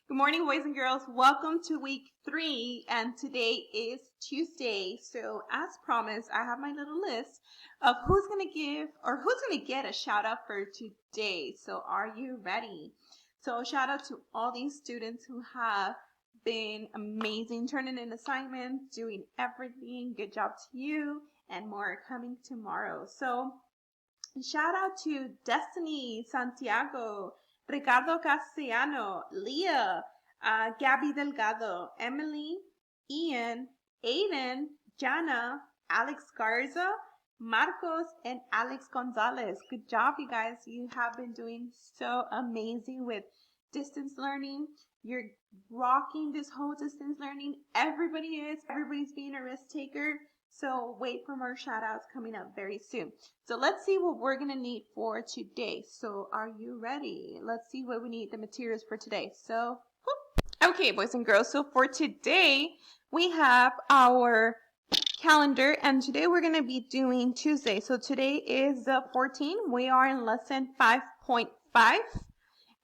Good morning, boys and girls. Welcome to week 3, and today is Tuesday. So, as promised, I have my little list of who's going to get a shout out for today. So, are you ready? So, shout out to all these students who have been amazing, turning in assignments, doing everything. Good job to you, and more are coming tomorrow. So, shout out to Destiny Santiago, Ricardo Castellano, Leah, Gabby Delgado, Emily, Ian, Aiden, Jana, Alex Garza, Marcos, and Alex Gonzalez. Good job, you guys. You have been doing so amazing with distance learning. You're rocking this whole distance learning. Everybody's being a risk taker. So wait for more shout outs coming up very soon. So let's see what we're going to need for today. So are you ready? Let's see what we need, the materials for today. So, okay, boys and girls. So for today, we have our calendar, and today we're going to be doing Tuesday. So today is the 14th. We are in lesson 5.5,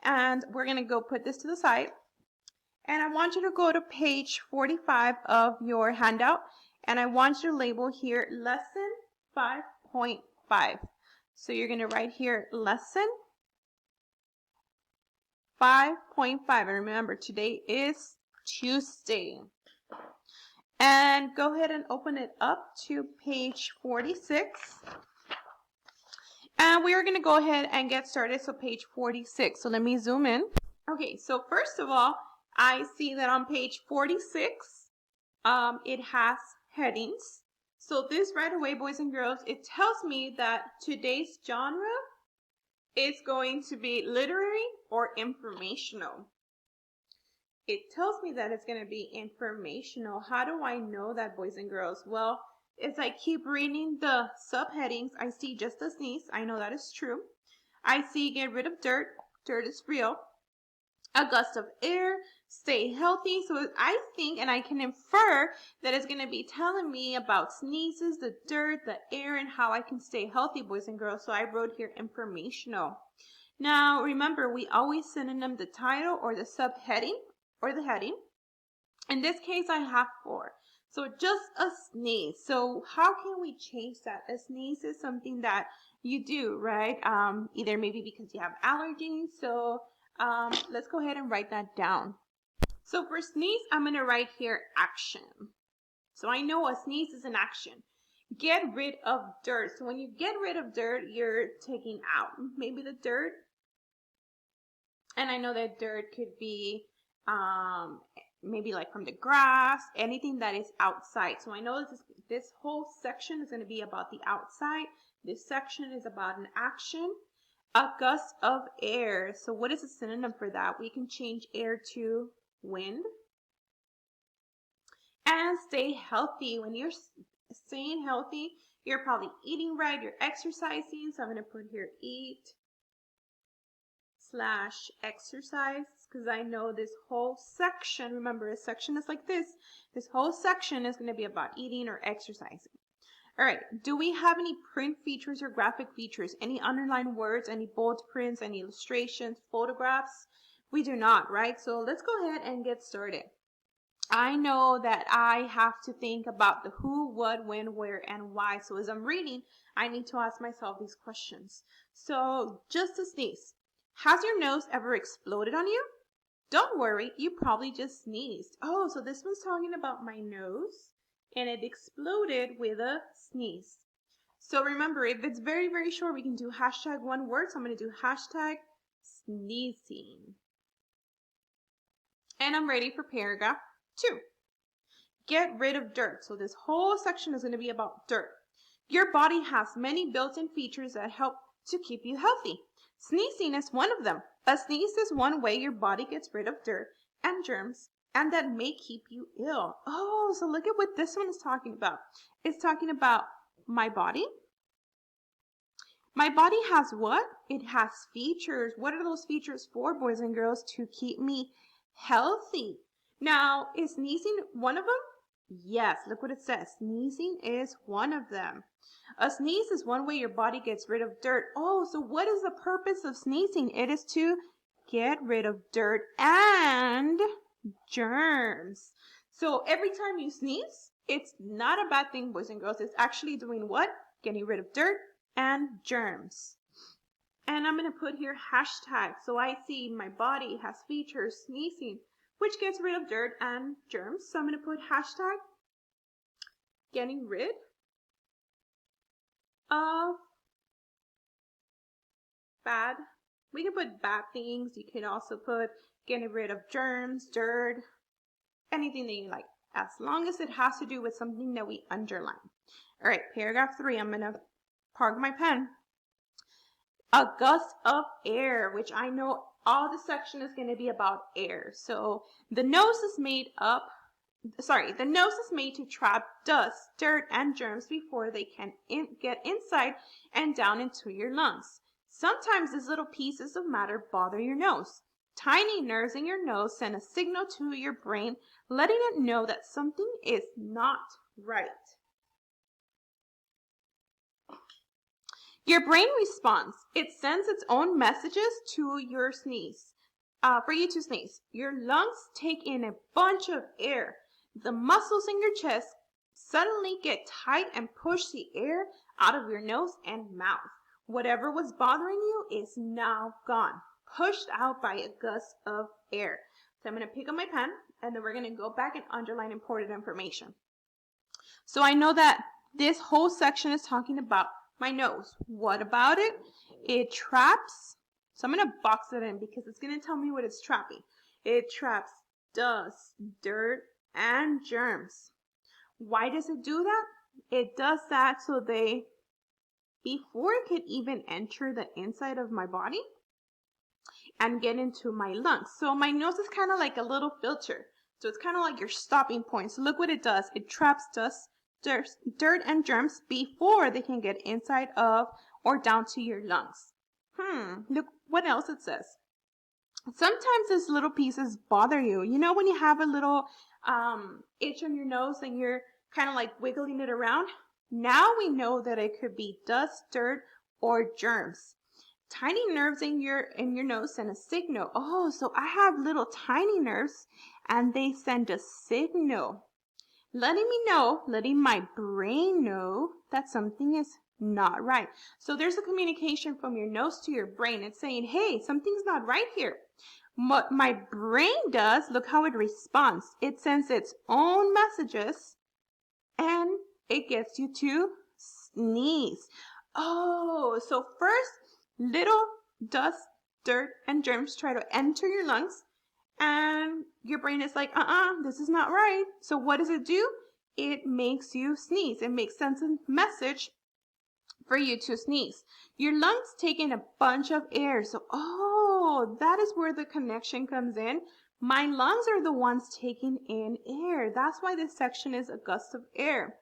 and we're going to go put this to the side. And I want you to go to page 45 of your handout, and I want you to label here lesson 5.5. So you're going to write here lesson 5.5. And remember, today is Tuesday. And go ahead and open it up to page 46. And we are going to go ahead and get started. So page 46. So let me zoom in. Okay, so first of all, I see that on page 46, it has headings. So this right away, boys and girls, it tells me that today's genre is going to be literary or informational. It tells me that it's going to be informational. How do I know that, boys and girls? Well, as I keep reading the subheadings, I see just a sneeze. I know that is true. I see get rid of dirt. Dirt is real. A gust of air, stay healthy. So I think, and I can infer that it's going to be telling me about sneezes, the dirt, the air, and how I can stay healthy, boys and girls. So I wrote here informational. Now, remember, we always synonym the title or the subheading or the heading. In this case, I have 4. So just a sneeze. So how can we change that? A sneeze is something that you do, right? Either maybe because you have allergies. So let's go ahead and write that down. So for sneeze, I'm going to write here action. So I know a sneeze is an action. Get rid of dirt. So when you get rid of dirt, you're taking out maybe the dirt. And I know that dirt could be maybe like from the grass, anything that is outside. So I know this whole section is going to be about the outside. This section is about an action. A gust of air. So what is a synonym for that? We can change air to wind. And stay healthy. When you're staying healthy, you're probably eating right, you're exercising. So I'm going to put here eat/exercise, because I know this whole section, remember a section is like this whole section is going to be about eating or exercising. All right, do we have any print features or graphic features? Any underlined words, any bold prints, any illustrations, photographs? We do not, right? So let's go ahead and get started. I know that I have to think about the who, what, when, where, and why. So as I'm reading, I need to ask myself these questions. So just a sneeze. Has your nose ever exploded on you? Don't worry, you probably just sneezed. Oh, so this one's talking about my nose. And it exploded with a sneeze. So remember, if it's very, very short, we can do hashtag one word. So I'm going to do hashtag sneezing. And I'm ready for paragraph 2. Get rid of dirt. So this whole section is going to be about dirt. Your body has many built-in features that help to keep you healthy. Sneezing is one of them. A sneeze is one way your body gets rid of dirt and germs, and that may keep you ill. Oh, so look at what this one is talking about. It's talking about my body. My body has what? It has features. What are those features for, boys and girls? To keep me healthy. Now, is sneezing one of them? Yes, look what it says. Sneezing is one of them. A sneeze is one way your body gets rid of dirt. Oh, so what is the purpose of sneezing? It is to get rid of dirt and germs. So every time you sneeze, it's not a bad thing, boys and girls. It's actually doing what? Getting rid of dirt and germs. And I'm going to put here hashtag. So I see my body has features sneezing, which gets rid of dirt and germs. So I'm going to put hashtag getting rid of bad. We can put bad things. You can also put getting rid of germs, dirt, anything that you like, as long as it has to do with something that we underline. All right, paragraph 3. I'm going to park my pen. A gust of air, which I know all the section is going to be about air. So the nose is made to trap dust, dirt, and germs before they can get inside and down into your lungs. Sometimes these little pieces of matter bother your nose. Tiny nerves in your nose send a signal to your brain, letting it know that something is not right. Your brain responds. It sends its own messages to your sneeze, for you to sneeze. Your lungs take in a bunch of air. The muscles in your chest suddenly get tight and push the air out of your nose and mouth. Whatever was bothering you is now gone, pushed out by a gust of air. So I'm going to pick up my pen, and then we're going to go back and underline important information. So I know that this whole section is talking about my nose. What about it? It traps, so I'm going to box it in because it's going to tell me what it's trapping. It traps dust, dirt, and germs. Why does it do that? It does that so before it could even enter the inside of my body and get into my lungs. So my nose is kind of like a little filter. So it's kind of like your stopping point. So look what it does. It traps dust, dirt, and germs before they can get inside of or down to your lungs. Look what else it says. Sometimes these little pieces bother you. You know when you have a little itch on your nose and you're kind of like wiggling it around? Now we know that it could be dust, dirt, or germs. Tiny nerves in your nose send a signal. Oh, so I have little tiny nerves and they send a signal, letting my brain know that something is not right. So there's a communication from your nose to your brain. It's saying, hey, something's not right here. What my brain does, look how it responds. It sends its own messages and it gets you to sneeze. Oh, so first, little dust, dirt, and germs try to enter your lungs, and your brain is like, this is not right. So what does it do? It makes you sneeze. It makes sense and message for you to sneeze. Your lungs take in a bunch of air. So, that is where the connection comes in. My lungs are the ones taking in air. That's why this section is a gust of air.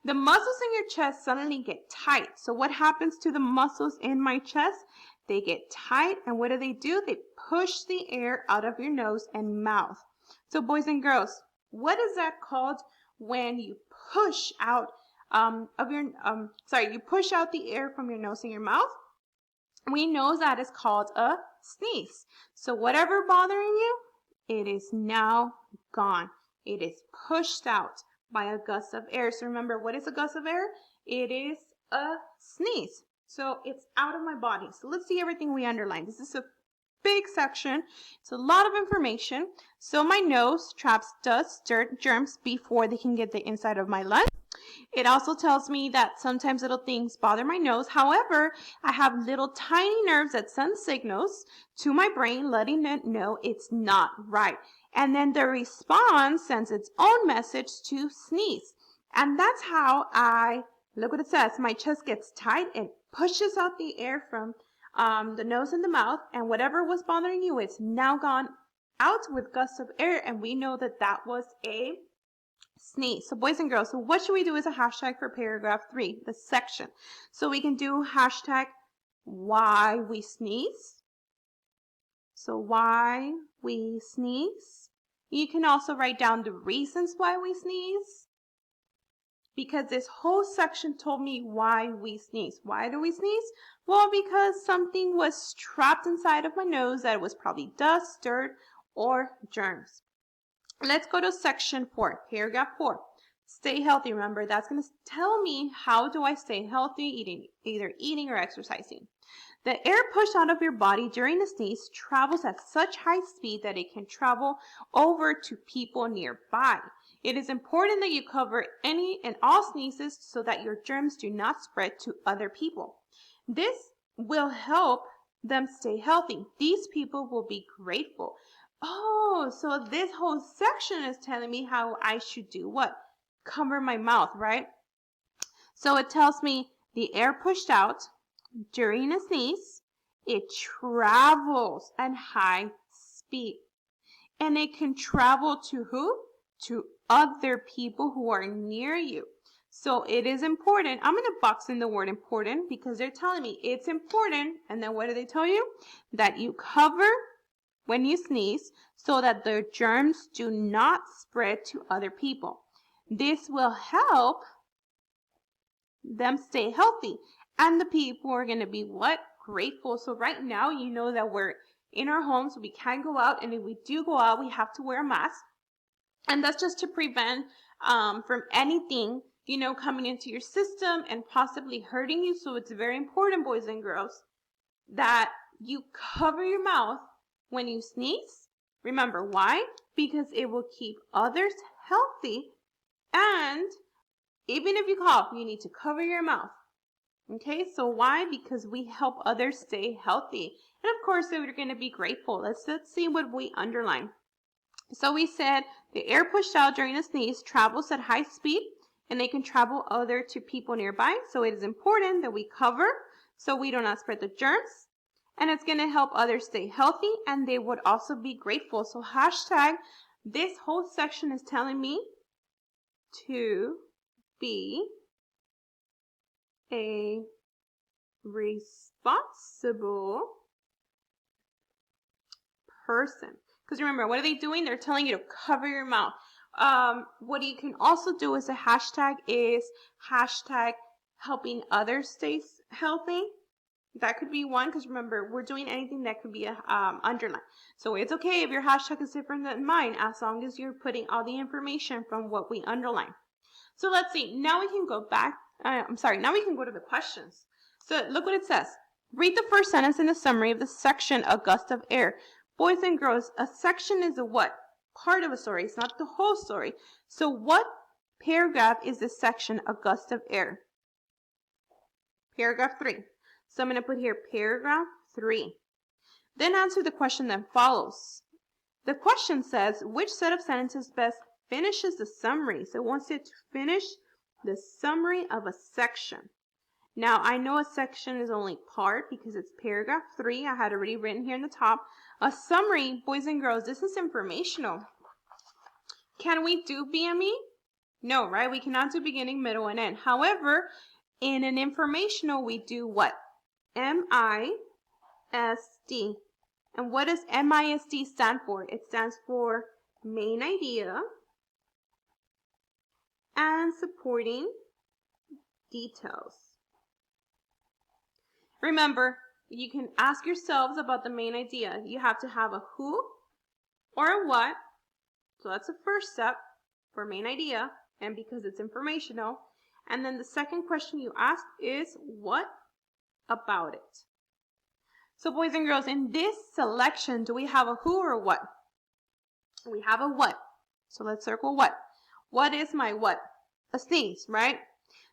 The muscles in your chest suddenly get tight. So what happens to the muscles in my chest? They get tight, and what do? They push the air out of your nose and mouth. So boys and girls, what is that called when you push out you push out the air from your nose and your mouth? We know that is called a sneeze. So whatever bothering you, it is now gone. It is pushed out by a gust of air. So remember, what is a gust of air? It is a sneeze. So it's out of my body. So let's see everything we underlined. This is a big section. It's a lot of information. So my nose traps dust, dirt, germs before they can get the inside of my lungs. It also tells me that sometimes little things bother my nose. However, I have little tiny nerves that send signals to my brain, letting it know it's not right. And then the response sends its own message to sneeze. And that's how look what it says. My chest gets tight and pushes out the air from the nose and the mouth. And whatever was bothering you, it's now gone out with gusts of air. And we know that that was a sneeze. So boys and girls, so what should we do as a hashtag for paragraph 3, the section? So we can do hashtag why we sneeze. So why we sneeze. You can also write down the reasons why we sneeze. because this whole section told me why we sneeze. Why do we sneeze? Well, because something was trapped inside of my nose that was probably dust, dirt, or germs. Let's go to section 4, paragraph 4. Stay healthy. Remember, that's going to tell me how do I stay healthy, either eating or exercising. The air pushed out of your body during the sneeze travels at such high speed that it can travel over to people nearby. It is important that you cover any and all sneezes so that your germs do not spread to other people. This will help them stay healthy. These people will be grateful. Oh, so this whole section is telling me how I should do what? Cover my mouth, right? So it tells me the air pushed out during a sneeze, it travels at high speed. And it can travel to who? To other people who are near you. So it is important. I'm going to box in the word important because they're telling me it's important. And then what do they tell you? That you cover when you sneeze so that the germs do not spread to other people. This will help them stay healthy. And the people are going to be what? Grateful. So right now, you know that we're in our homes. We can't go out. And if we do go out, we have to wear a mask. And that's just to prevent from anything, coming into your system and possibly hurting you. So it's very important, boys and girls, that you cover your mouth when you sneeze. Remember, why? Because it will keep others healthy. And even if you cough, you need to cover your mouth. Okay, so why? Because we help others stay healthy. And of course, we're going to be grateful. Let's see what we underline. So we said the air pushed out during a sneeze travels at high speed and they can travel other to people nearby. So it is important that we cover so we do not spread the germs. And it's going to help others stay healthy and they would also be grateful. So hashtag, this whole section is telling me to be a responsible person. Because remember, what are they doing? They're telling you to cover your mouth. What you can also do as a hashtag is hashtag helping others stay healthy. That could be one, because remember, we're doing anything that could be a underline. So it's okay if your hashtag is different than mine, as long as you're putting all the information from what we underline. So let's see. Now we can go back. Now we can go to the questions. So look what it says. Read the first sentence in the summary of the section, A Gust of Air. Boys and girls, a section is a what? Part of a story. It's not the whole story. So what paragraph is this section, A Gust of Air? Paragraph 3. So I'm going to put here paragraph 3. Then answer the question that follows. The question says, which set of sentences best finishes the summary? So it wants it to finish the summary of a section. Now, I know a section is only part because it's paragraph 3. I had already written here in the top. A summary, boys and girls, this is informational. Can we do BME? No, right? We cannot do beginning, middle, and end. However, in an informational, we do what? MISD. And what does MISD stand for? It stands for main idea and supporting details. Remember, you can ask yourselves about the main idea. You have to have a who or a what. So that's the first step for main idea, and because it's informational. And then the second question you ask is, what about it? So boys and girls, in this selection, do we have a who or a what? We have a what. So let's circle what. What is my what? A sneeze, right?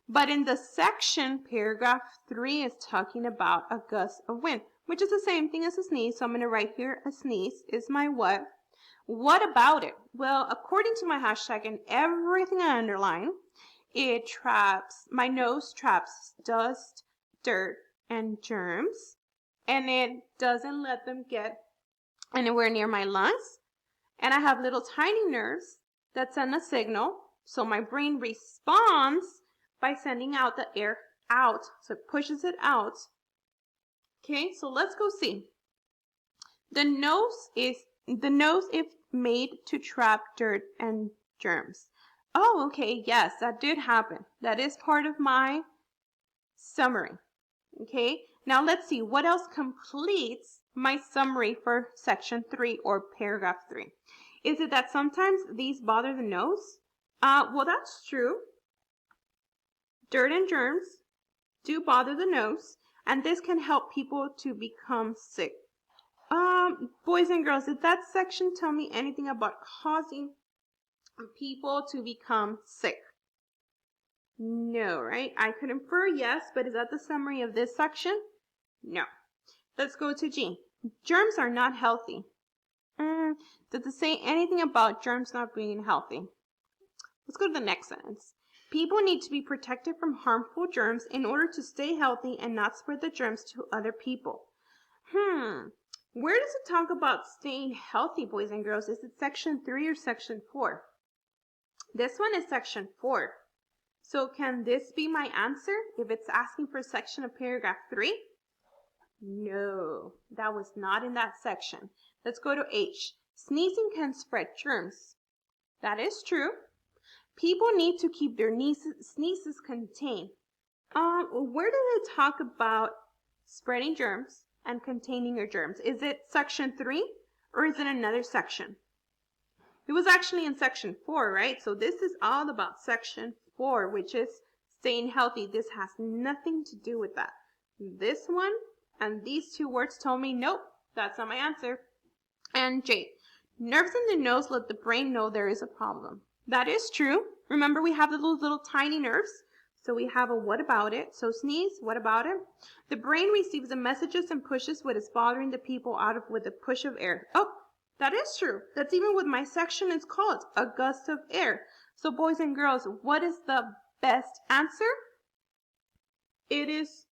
But in the section, paragraph 3 is talking about a gust of wind, which is the same thing as a sneeze. So I'm going to write here, a sneeze is my what. What about it? Well, according to my hashtag and everything I underline, my nose traps dust, dirt, and germs, and it doesn't let them get anywhere near my lungs. And I have little tiny nerves that send a signal, so my brain responds by sending out the air out, so it pushes it out. Okay, so let's go see. The nose is made to trap dirt and germs. Oh, okay. Yes, that did happen. That is part of my summary. Okay. Now let's see what else completes my summary for section 3 or paragraph 3. Is it that sometimes these bother the nose? Well, that's true. Dirt and germs do bother the nose, and this can help people to become sick. Boys and girls, did that section tell me anything about causing people to become sick? No, right? I could infer yes, but is that the summary of this section? No. Let's go to G. Germs are not healthy. Does it say anything about germs not being healthy? Let's go to the next sentence. People need to be protected from harmful germs in order to stay healthy and not spread the germs to other people. Where does it talk about staying healthy, boys and girls? Is it section 3 or section 4? This one is section 4. So can this be my answer if it's asking for section of paragraph 3? No, that was not in that section. Let's go to H. Sneezing can spread germs. That is true. People need to keep their sneezes contained. Where did it talk about spreading germs and containing your germs? Is it section 3 or is it another section? It was actually in section 4, right? So this is all about section 4, which is staying healthy. This has nothing to do with that. This one and these two words told me, nope, that's not my answer. And J, nerves in the nose let the brain know there is a problem. That is true. Remember, we have those little tiny nerves. So we have a what about it? So sneeze, what about it? The brain receives the messages and pushes what is bothering the people out of with a push of air. Oh, that is true. That's even what my section is called, a gust of air. So boys and girls, what is the best answer? It is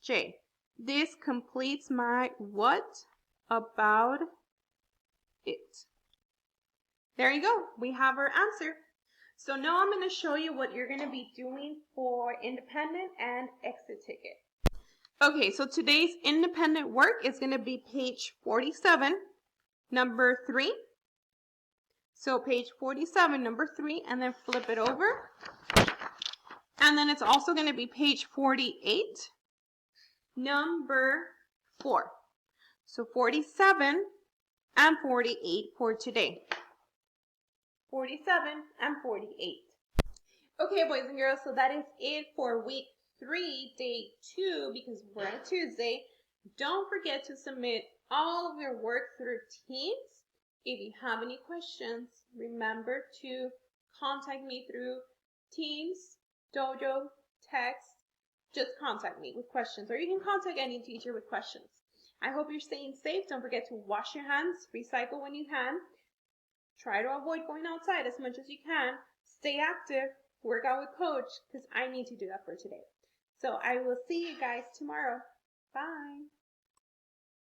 J. This completes my what about it. There you go. We have our answer. So now I'm going to show you what you're going to be doing for independent and exit ticket. Okay, so today's independent work is going to be page 47, number 3. So page 47, number 3, and then flip it over. And then it's also going to be page 48, number 4. So 47 and 48 for today. 47 and 48. Okay, boys and girls, so that is it for week 3, day 2, because we're on a Tuesday. Don't forget to submit all of your work through Teams. If you have any questions, remember to contact me through Teams, Dojo, text. Just contact me with questions, or you can contact any teacher with questions. I hope you're staying safe. Don't forget to wash your hands, recycle when you can. Try to avoid going outside as much as you can. Stay active. Work out with coach because I need to do that for today. So I will see you guys tomorrow. Bye.